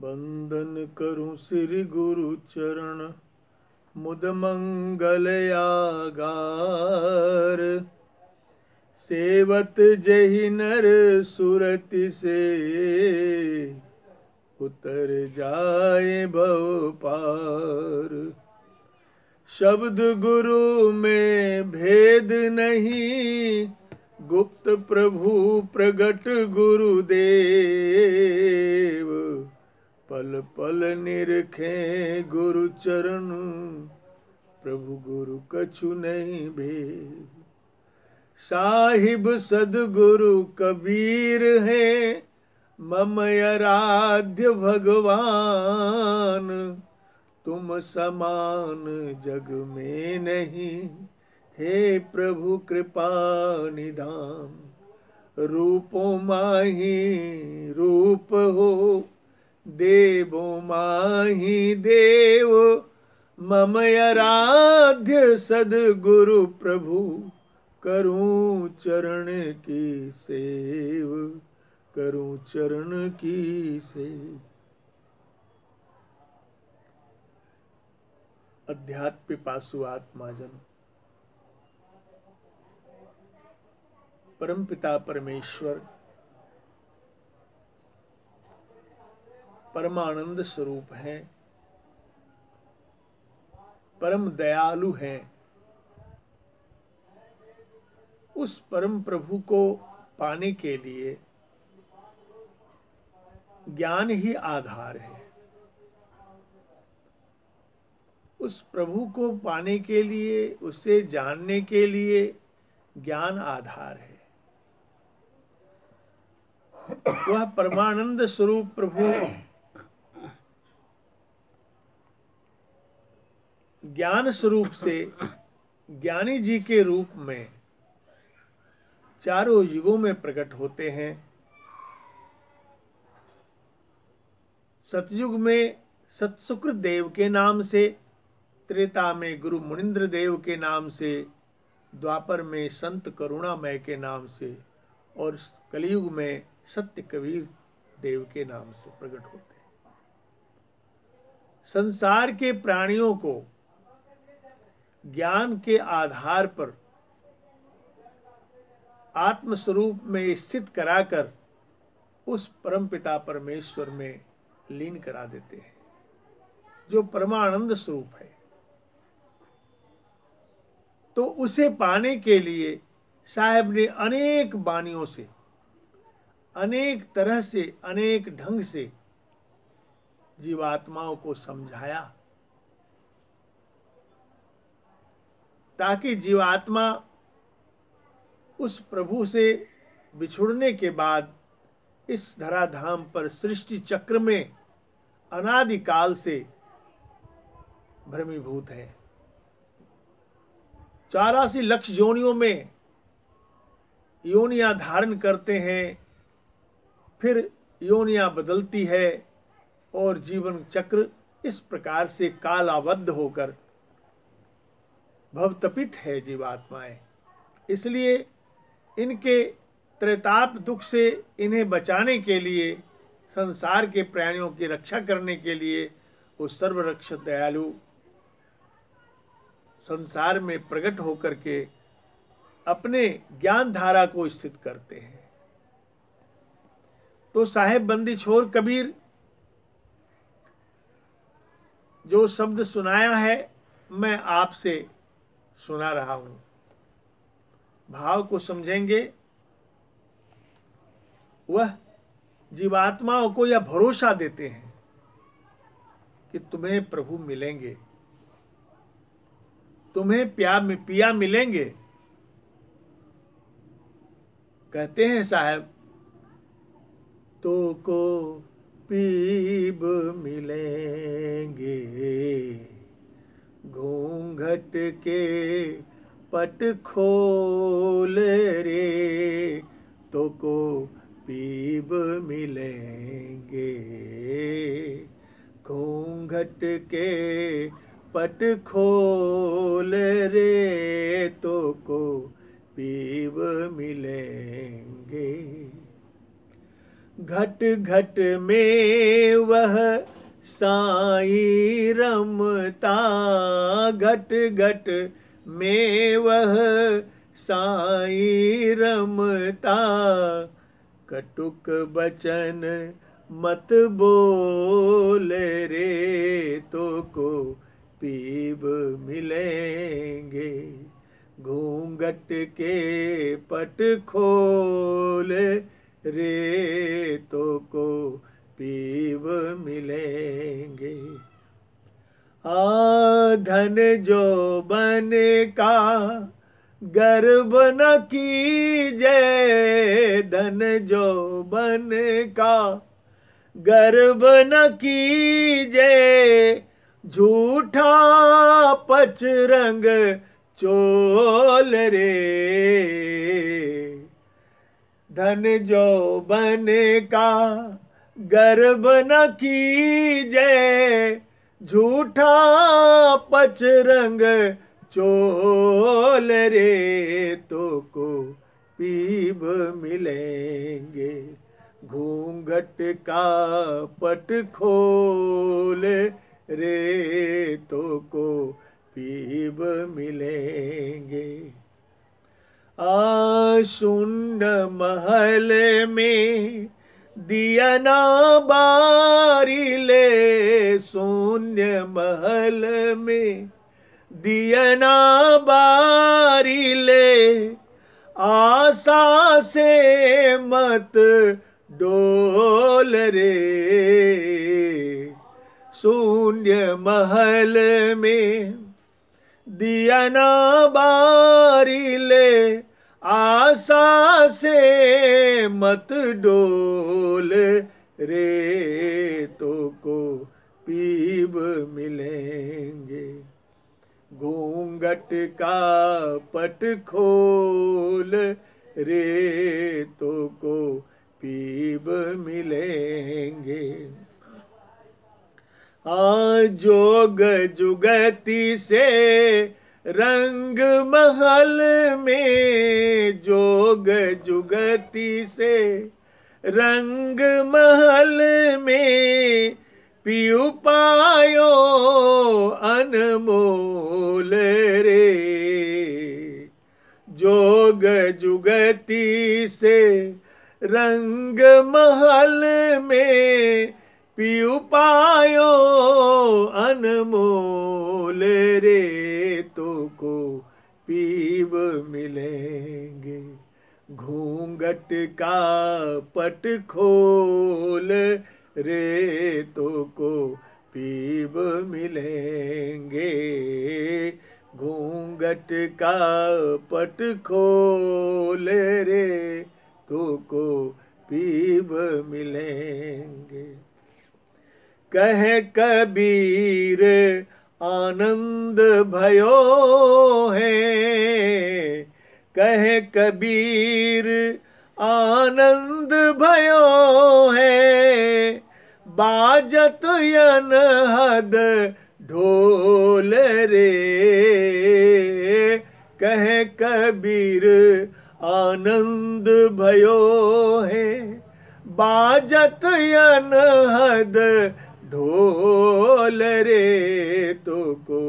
वंदन करूं श्री गुरु चरण मुद मंगल आगार। सेवत जहि नर सुरति से उतर जाए भव पार। शब्द गुरु में भेद नहीं, गुप्त प्रभु प्रगट गुरुदेव। पल पल निरखे गुरु चरण, प्रभु गुरु कछु नहीं भेद। साहिब सदगुरु कबीर है, मम आराध्य भगवान। तुम समान जग में नहीं, हे प्रभु कृपा निधान। रूपों माही रूप हो, देवो माही देव। मम आराध्य सदगुरु प्रभु, करूं चरण की सेव, करूं चरण की सेव। अध्यात्म पिपासु आत्माजन, परमपिता परमेश्वर परमानंद स्वरूप हैं, परम दयालु हैं। उस परम प्रभु को पाने के लिए ज्ञान ही आधार है। उस प्रभु को पाने के लिए, उसे जानने के लिए ज्ञान आधार है। वह परमानंद स्वरूप प्रभु ज्ञान स्वरूप से ज्ञानी जी के रूप में चारों युगों में प्रकट होते हैं। सतयुग में सतशुक्र देव के नाम से, त्रेता में गुरु मुनिंद्र देव के नाम से, द्वापर में संत करुणामय के नाम से और कलयुग में सत्य कबीर देव के नाम से प्रकट होते हैं। संसार के प्राणियों को ज्ञान के आधार पर आत्मस्वरूप में स्थित कराकर उस परमपिता परमेश्वर में लीन करा देते हैं, जो परमानंद स्वरूप है। तो उसे पाने के लिए साहब ने अनेक बानियों से, अनेक तरह से, अनेक ढंग से जीवात्माओं को समझाया, ताकि जीवात्मा उस प्रभु से बिछुड़ने के बाद इस धराधाम पर सृष्टि चक्र में अनादिकाल से भ्रमीभूत है। 84 लक्ष योनियों में योनियां धारण करते हैं, फिर योनियां बदलती है और जीवन चक्र इस प्रकार से कालाबद्ध होकर भवतपित है जीवात्माएं। इसलिए इनके त्रेताप दुख से इन्हें बचाने के लिए, संसार के प्राणियों की रक्षा करने के लिए वो सर्वरक्षक दयालु संसार में प्रकट होकर के अपने ज्ञान धारा को स्थित करते हैं। तो साहेब बंदी छोर कबीर जो शब्द सुनाया है, मैं आपसे सुना रहा हूं। भाव को समझेंगे। वह जीवात्माओं को यह भरोसा देते हैं कि तुम्हें प्रभु मिलेंगे, तुम्हें पिया मिलेंगे। कहते हैं साहब, तो को पीब मिलेंगे, घूंघट के पट खोल रे, तो को पीब मिलेंगे। घूंघट के पट खोल रे, तो को पीब मिलेंगे। घट घट में वह साईं रमता, घट घट में वह साईं रमता, कटुक बचन मत बोल रे, तो को पीब मिलेंगे, घूंघट के पट खोल रे, तो को पीब मिलेंगे। धन जो बन का गर्व न कीजे, धन जो बन का गर्व न कीजे, झूठा पचरंग चोल रे, धन जो बन का गर्व न कीजे, झूठा पचरंग चोल रे, तो को पीब मिलेंगे, घूंघट का पट खोल रे, तो को पीब मिलेंगे। शून्य महल में दिया ना बारी ले, शून्य महल में दिया ना बारी ले, आशा से मत डोल रे, शून्य महल में दिया ना बारी ले, आशा से मत डोल रे, तो को पीब मिलेंगे, घूंघट का पट खोल रे, तो को पीब मिलेंगे। जोग जुगती से रंग महल में, जोग जुगती से रंग महल में, पीऊ पायो अनमोल रे, जोग जुगती से रंग महल में, पीऊ पायो अनमोल रे, तो को पीब मिलेंगे, घूंघट का पट खोल रे, तो को पीब मिलेंगे, घूंघट का पट खोल रे, तो को पीब मिलेंगे। कहे कबीर आनंद भयो है, कहे कबीर आनंद भयो है, बाजत अनहद ढोल रे, कहे कबीर आनंद भयो है, बाजत अनहद ढोल रे, तो को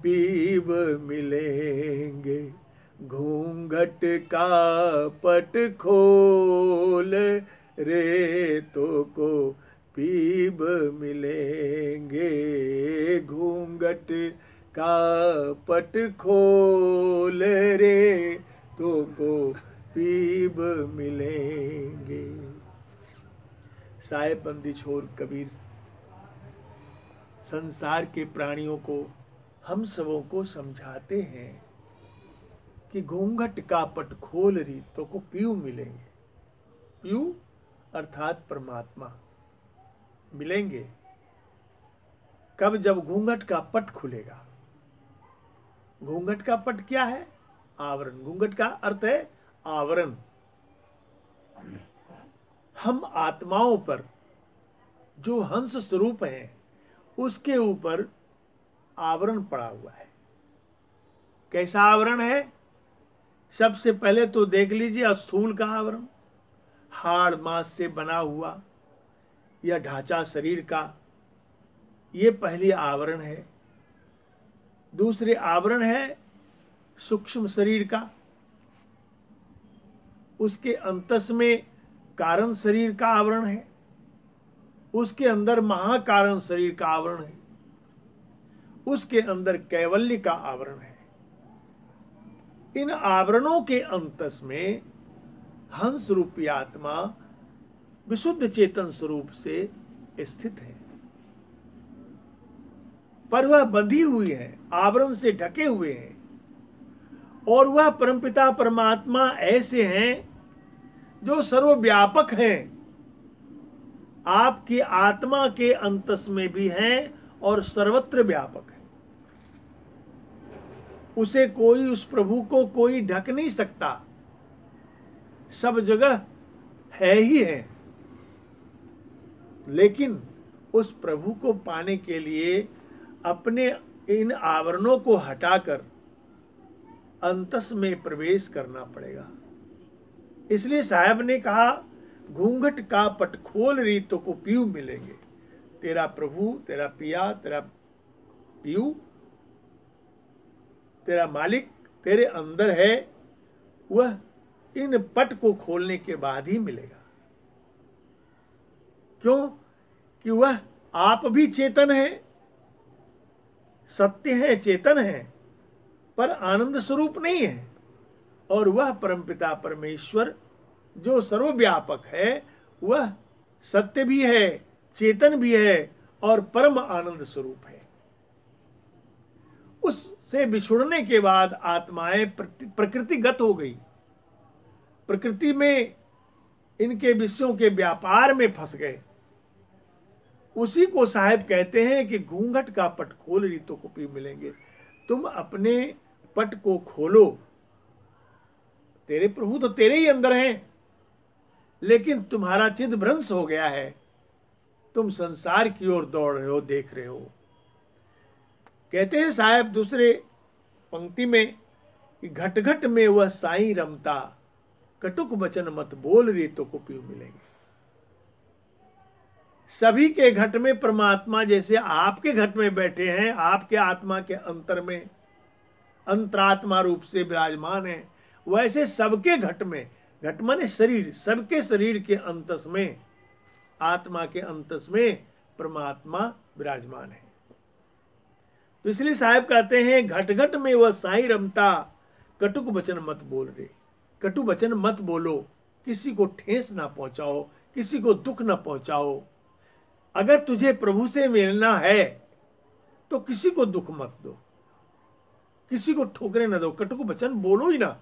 पीब मिलेंगे, घूंघट का पट खोल रे, तो को पीब मिलेंगे, घूंघट का पट खोल रे, तो को पीब मिलेंगे। साहेबंदी छोड़ कबीर संसार के प्राणियों को, हम सबों को समझाते हैं कि घूंघट का पट खोल री, तो को पीऊ मिलेंगे, पीऊ अर्थात परमात्मा मिलेंगे। कब? जब घूंघट का पट खुलेगा। घूंघट का पट क्या है? आवरण। घूंघट का अर्थ है आवरण। हम आत्माओं पर जो हंस स्वरूप हैं, उसके ऊपर आवरण पड़ा हुआ है। कैसा आवरण है? सबसे पहले तो देख लीजिए स्थूल का आवरण, हाड़ मांस से बना हुआ यह ढांचा शरीर का, ये पहली आवरण है। दूसरे आवरण है सूक्ष्म शरीर का, उसके अंतस में कारण शरीर का आवरण है, उसके अंदर महाकारण शरीर का आवरण है, उसके अंदर कैवल्य का आवरण है। इन आवरणों के अंतस में हंस रूपी आत्मा विशुद्ध चेतन स्वरूप से स्थित है, पर वह बंधी हुई है, आवरण से ढके हुए हैं। और वह परमपिता परमात्मा ऐसे हैं जो सर्वव्यापक हैं, आपकी आत्मा के अंतस में भी हैं और सर्वत्र व्यापक है। उसे कोई, उस प्रभु को कोई ढक नहीं सकता, सब जगह है ही है। लेकिन उस प्रभु को पाने के लिए अपने इन आवरणों को हटाकर अंतस में प्रवेश करना पड़ेगा। इसलिए साहब ने कहा, घूंघट का पट खोल री तो को पीयू मिलेंगे। तेरा प्रभु, तेरा पिया, तेरा पीयू, तेरा मालिक तेरे अंदर है, वह इन पट को खोलने के बाद ही मिलेगा। क्यों? कि वह आप भी चेतन है, सत्य है, चेतन है, पर आनंद स्वरूप नहीं है। और वह परमपिता परमेश्वर जो सर्वव्यापक है, वह सत्य भी है, चेतन भी है और परम आनंद स्वरूप है। उससे बिछुड़ने के बाद आत्माएं प्रकृतिगत हो गई, प्रकृति में इनके विषयों के व्यापार में फंस गए। उसी को साहब कहते हैं कि घूंघट का पट खोल रीतों को भी मिलेंगे। तुम अपने पट को खोलो। तेरे प्रभु तो तेरे ही अंदर हैं, लेकिन तुम्हारा चित्त भ्रंश हो गया है, तुम संसार की ओर दौड़ रहे हो, देख रहे हो। कहते हैं साहब दूसरे पंक्ति में कि घट घट में वह साईं रमता, कटुक वचन मत बोल रीतों को पीऊ मिलेंगे। सभी के घट में परमात्मा जैसे आपके घट में बैठे हैं, आपके आत्मा के अंतर में अंतरात्मा रूप से विराजमान है, वैसे सबके घट में, घट माने शरीर, सबके शरीर के अंतस में, आत्मा के अंतस में परमात्मा विराजमान है। तो इसलिए साहब कहते हैं, घट घट में वह साईं रमता, कटुक वचन मत बोल रे। कटु वचन मत बोलो, किसी को ठेस ना पहुंचाओ, किसी को दुख ना पहुंचाओ। अगर तुझे प्रभु से मिलना है तो किसी को दुख मत दो, किसी को ठोकरे न दो, कटुक वचन बोलो ही ना।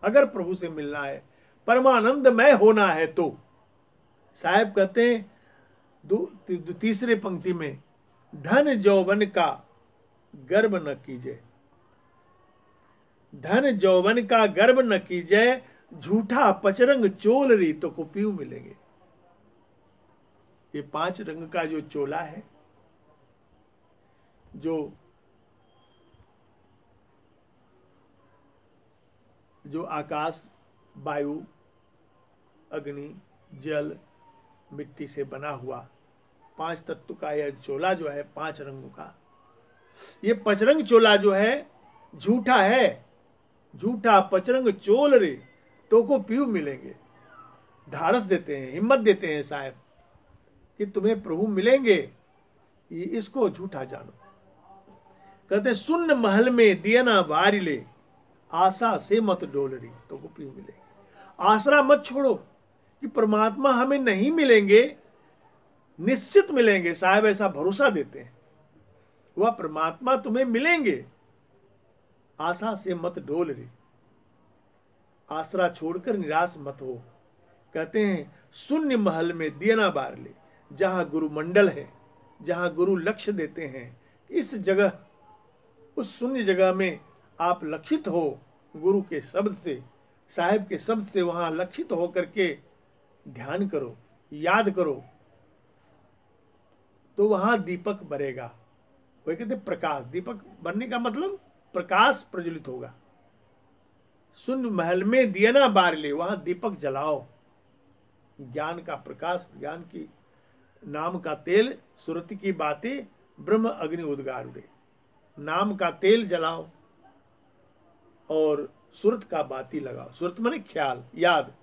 अगर प्रभु से मिलना है, परमानंदमय होना है तो साहब कहते हैं तीसरे पंक्ति में, धन जौवन का गर्व न कीजिए, धन जौवन का गर्व न कीजिए, झूठा पचरंग चोल रीतों को पीऊ मिलेंगे। ये 5 रंग का जो चोला है, जो आकाश, वायु, अग्नि, जल, मिट्टी से बना हुआ 5 तत्व का यह चोला जो है, 5 रंगों का, ये पचरंग चोला जो है झूठा है। झूठा पचरंग चोल रे तो को पीऊ मिलेंगे। धारस देते हैं, हिम्मत देते हैं साहब कि तुम्हें प्रभु मिलेंगे, ये इसको झूठा जानो। कहते सुन्न महल में दिया ना वारी ले, आशा से मत डोल रही तो को पीऊ मिलेंगे। आसरा मत छोड़ो कि परमात्मा हमें नहीं मिलेंगे, निश्चित मिलेंगे। साहब ऐसा भरोसा देते हैं, वह परमात्मा तुम्हें मिलेंगे, आशा से मत डोल रे। आसरा छोड़कर निराश मत हो। कहते हैं शून्य महल में दिया ना बार ले, जहां गुरु मंडल है, जहां गुरु लक्ष्य देते हैं, इस जगह, उस शून्य जगह में आप लक्षित हो गुरु के शब्द से, साहिब के शब्द से, वहां लक्षित होकर के ध्यान करो, याद करो, तो वहां दीपक बरेगा। वही कहते प्रकाश, दीपक बनने का मतलब प्रकाश प्रज्वलित होगा। शून्य महल में दिया ना बार ले, वहां दीपक जलाओ, ज्ञान का प्रकाश, ज्ञान की नाम का तेल, सुरति की बातें, ब्रह्म अग्नि उद्गार उड़े। नाम का तेल जलाओ और सुरत का बाती लगाओ। सुरत माने ख्याल, याद।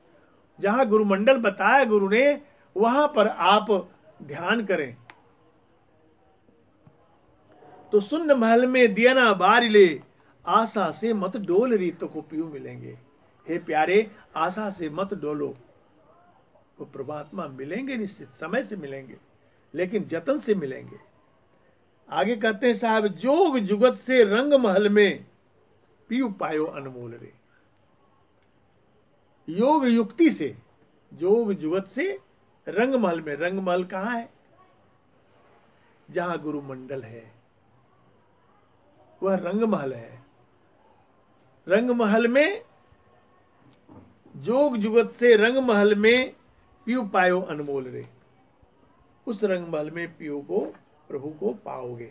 जहां गुरुमंडल बताया गुरु ने, वहां पर आप ध्यान करें। तो सुन्न महल में दिया ना बार ले, आशा से मत डोल री तो को पीऊ मिलेंगे। हे प्यारे, आशा से मत डोलो, वो परमात्मा मिलेंगे, निश्चित समय से मिलेंगे, लेकिन जतन से मिलेंगे। आगे कहते हैं साहब, जोग जुगत से रंग महल में पीऊ पायो अनमोल रे। योग युक्ति से, जोग जुगत से रंग महल में। रंग महल कहां है? जहां गुरु मंडल है वह रंग महल है। रंग महल में, जोग जुगत से रंग महल में पीऊ पायो अनमोल रे। उस रंग महल में पीऊ को, प्रभु को पाओगे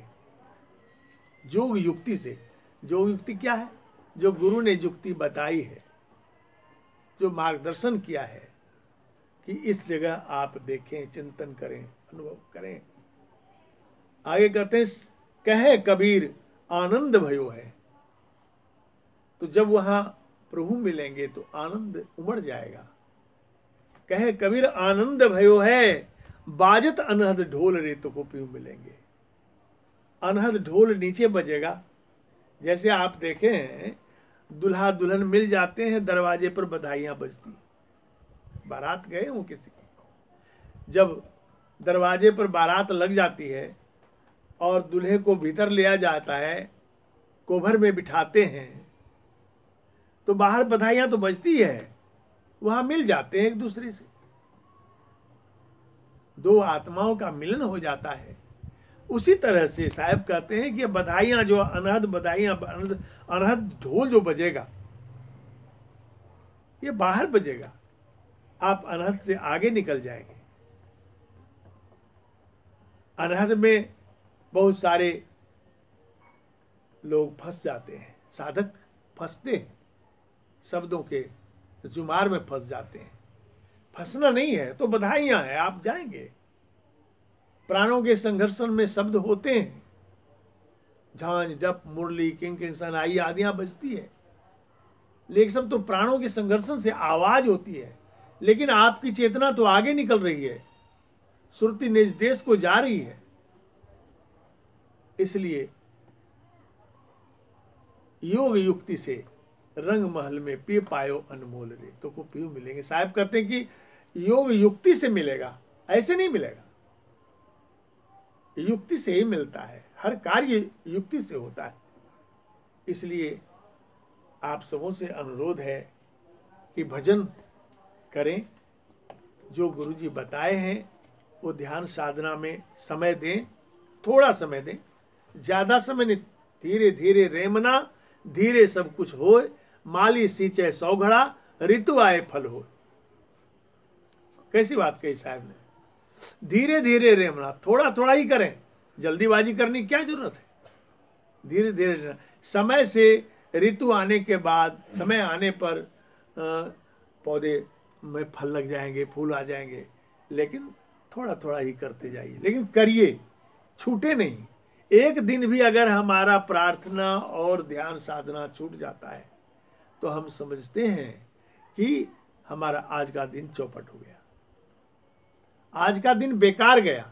जोग युक्ति से। जोग युक्ति क्या है? जो गुरु ने युक्ति बताई है, जो मार्गदर्शन किया है कि इस जगह आप देखें, चिंतन करें, अनुभव करें। आगे कहते हैं, कहे कबीर आनंद भयो है। तो जब वहां प्रभु मिलेंगे तो आनंद उमड़ जाएगा। कहे कबीर आनंद भयो है, बाजत अनहद ढोल रे तो को पीऊ मिलेंगे। अनहद ढोल नीचे बजेगा। जैसे आप देखे हैं, दुल्हा दुल्हन मिल जाते हैं, दरवाजे पर बधाइयां बजती। बारात गए हो किसी की, जब दरवाजे पर बारात लग जाती है और दूल्हे को भीतर लिया जाता है, कोभर में बिठाते हैं, तो बाहर बधाइयां तो बजती है, वहां मिल जाते हैं एक दूसरे से, दो आत्माओं का मिलन हो जाता है। उसी तरह से साहब कहते हैं कि बधाइयां, जो अनहद बधाइयां, अनहद ढोल जो बजेगा, ये बाहर बजेगा, आप अनहद से आगे निकल जाएंगे। अनहद में बहुत सारे लोग फंस जाते हैं, साधक फंसते हैं, शब्दों के जुमार में फंस जाते हैं। फंसना नहीं है तो बधाइयां हैं, आप जाएंगे। प्राणों के संघर्षण में शब्द होते हैं, झांझ, डप, मुरली, किंकिन, सनाई आदियां बजती है, लेकिन सब तो प्राणों के संघर्षण से आवाज होती है। लेकिन आपकी चेतना तो आगे निकल रही है, सुरति निज देश को जा रही है। इसलिए योग युक्ति से रंग महल में पी पायो अनमोल रे तो को पीऊ मिलेंगे। साहब कहते हैं कि योग युक्ति से मिलेगा, ऐसे नहीं मिलेगा। युक्ति से ही मिलता है, हर कार्य युक्ति से होता है। इसलिए आप सबों से अनुरोध है कि भजन करें, जो गुरुजी बताए हैं वो ध्यान साधना में समय दें, थोड़ा समय दें, ज्यादा समय नहीं। धीरे धीरे रेमना, धीरे सब कुछ होए, माली सींचे 100 घड़ा, ऋतु आए फल हो। कैसी बात कही साहब ने, धीरे धीरे रेमना, थोड़ा थोड़ा ही करें, जल्दीबाजी करने की क्या जरूरत है। धीरे धीरे, समय से ऋतु आने के बाद, समय आने पर पौधे में फल लग जाएंगे, फूल आ जाएंगे, लेकिन थोड़ा थोड़ा ही करते जाइए, लेकिन करिए, छूटे नहीं। एक दिन भी अगर हमारा प्रार्थना और ध्यान साधना छूट जाता है तो हम समझते हैं कि हमारा आज का दिन चौपट हो गया, आज का दिन बेकार गया।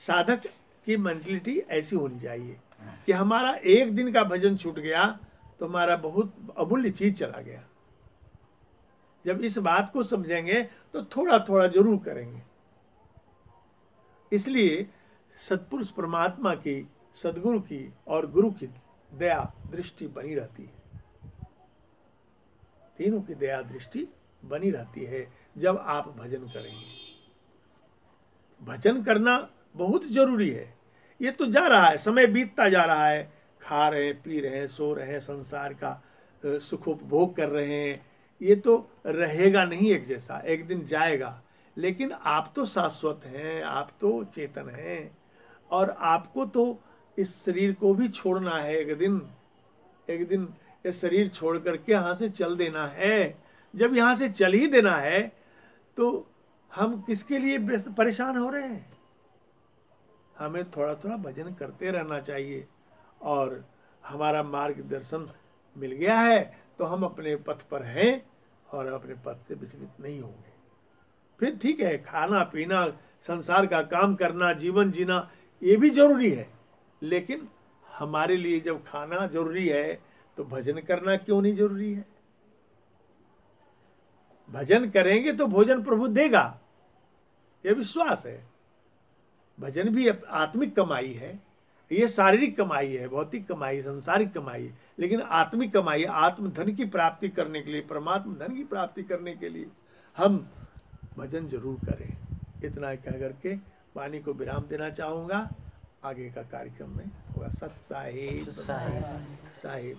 साधक की मेंटलिटी ऐसी होनी चाहिए कि हमारा एक दिन का भजन छूट गया तो हमारा बहुत अमूल्य चीज चला गया। जब इस बात को समझेंगे तो थोड़ा थोड़ा जरूर करेंगे। इसलिए सत्पुरुष परमात्मा की, सदगुरु की और गुरु की दया दृष्टि बनी रहती है। तीनों की दया दृष्टि बनी रहती है जब आप भजन करेंगे। भजन करना बहुत जरूरी है। ये तो जा रहा है, समय बीतता जा रहा है, खा रहे हैं, पी रहे हैं, सो रहे हैं, संसार का सुखोपभोग कर रहे हैं, ये तो रहेगा नहीं एक जैसा, एक दिन जाएगा। लेकिन आप तो शाश्वत हैं, आप तो चेतन हैं, और आपको तो इस शरीर को भी छोड़ना है। एक दिन ये शरीर छोड़ करके यहाँ से चल देना है। जब यहाँ से चल ही देना है तो हम किसके लिए परेशान हो रहे हैं? हमें थोड़ा थोड़ा भजन करते रहना चाहिए, और हमारा मार्गदर्शन मिल गया है तो हम अपने पथ पर हैं और अपने पथ से विचलित नहीं होंगे। फिर ठीक है, खाना पीना, संसार का काम करना, जीवन जीना, ये भी जरूरी है, लेकिन हमारे लिए जब खाना जरूरी है तो भजन करना क्यों नहीं जरूरी है? भजन करेंगे तो भोजन प्रभु देगा, यह विश्वास है। भजन भी आत्मिक कमाई है, ये शारीरिक कमाई है, भौतिक कमाई, संसारिक कमाई, लेकिन आत्मिक कमाई, आत्मधन की प्राप्ति करने के लिए, परमात्मा धन की प्राप्ति करने के लिए हम भजन जरूर करें। इतना कह करके वाणी को विराम देना चाहूँगा। आगे का कार्यक्रम में होगा। सत साहिब साहिब।